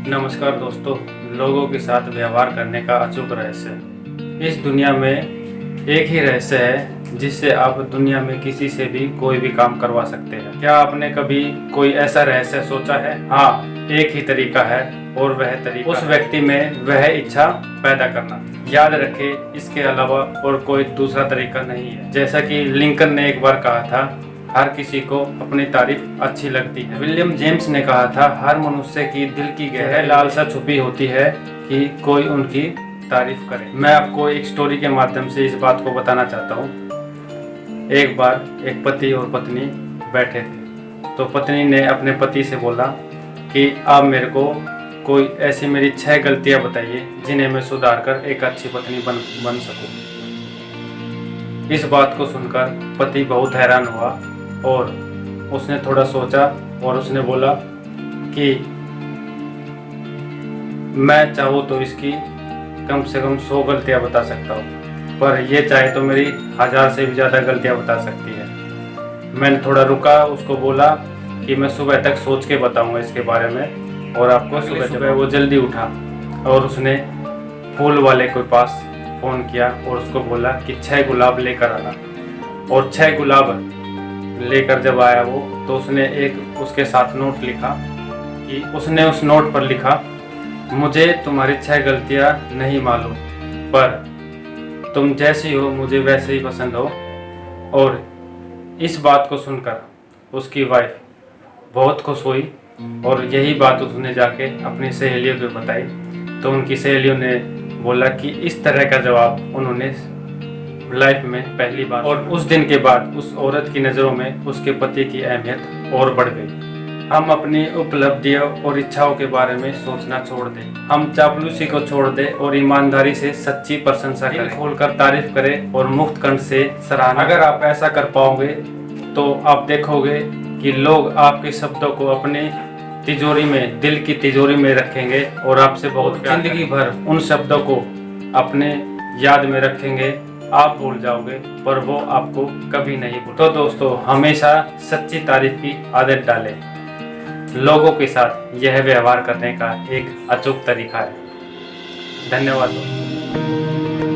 नमस्कार दोस्तों। लोगों के साथ व्यवहार करने का अचूक रहस्य। इस दुनिया में एक ही रहस्य है जिससे आप दुनिया में किसी से भी कोई भी काम करवा सकते हैं। क्या आपने कभी कोई ऐसा रहस्य सोचा है? हाँ, एक ही तरीका है और वह तरीका उस व्यक्ति में वह इच्छा पैदा करना। याद रखें, इसके अलावा और कोई दूसरा तरीका नहीं है। जैसा कि लिंकन ने एक बार कहा था, हर किसी को अपनी तारीफ अच्छी लगती है। विलियम जेम्स ने कहा था, हर मनुष्य की दिल की गहरी लालसा छुपी होती है कि कोई उनकी तारीफ करे। मैं आपको एक स्टोरी के माध्यम से इस बात को बताना चाहता हूँ। एक बार एक पति और पत्नी बैठे थे, तो पत्नी ने अपने पति से बोला कि आप मेरे को कोई ऐसी मेरी 6 गलतियाँ बताइए जिन्हें मैं सुधार कर एक अच्छी पत्नी बन सकूँ। इस बात को सुनकर पति बहुत हैरान हुआ और उसने थोड़ा सोचा और उसने बोला कि मैं चाहूँ तो इसकी कम से कम 100 गलतियाँ बता सकता हूँ, पर ये चाहे तो मेरी 1000 से भी ज़्यादा गलतियाँ बता सकती है। मैंने थोड़ा रुका, उसको बोला कि मैं सुबह तक सोच के बताऊँगा इसके बारे में और आपको सुबह वो जल्दी उठा और उसने फूल वाले के पास फ़ोन किया और उसको बोला कि 6 गुलाब लेकर आना। और 6 गुलाब लेकर जब आया वो, तो उसने एक उसके साथ नोट लिखा कि उसने उस नोट पर लिखा, मुझे तुम्हारी 6 गलतियाँ नहीं मालूम, पर तुम जैसी हो मुझे वैसे ही पसंद हो। और इस बात को सुनकर उसकी वाइफ बहुत खुश हुई और यही बात उसने जाके अपनी सहेलियों को बताई। तो उनकी सहेलियों ने बोला कि इस तरह का जवाब उन्होंने लाइफ में पहली बार। और उस दिन के बाद उस औरत की नज़रों में उसके पति की अहमियत और बढ़ गई। हम अपनी उपलब्धियों और इच्छाओं के बारे में सोचना छोड़ दें, हम चापलूसी को छोड़ दें और ईमानदारी से सच्ची प्रशंसा करें, खोलकर तारीफ करें और मुक्त कंठ से सराहना। अगर आप ऐसा कर पाओगे तो आप देखोगे कि लोग आपके शब्दों को अपने तिजोरी में, दिल की तिजोरी में रखेंगे और आपसे बहुत जिंदगी भर उन शब्दों को अपने याद में रखेंगे। आप भूल जाओगे पर वो आपको कभी नहीं भूल। तो दोस्तों, हमेशा सच्ची तारीफ की आदत डालें। लोगों के साथ यह व्यवहार करने का एक अचूक तरीका है। धन्यवाद दोस्तों।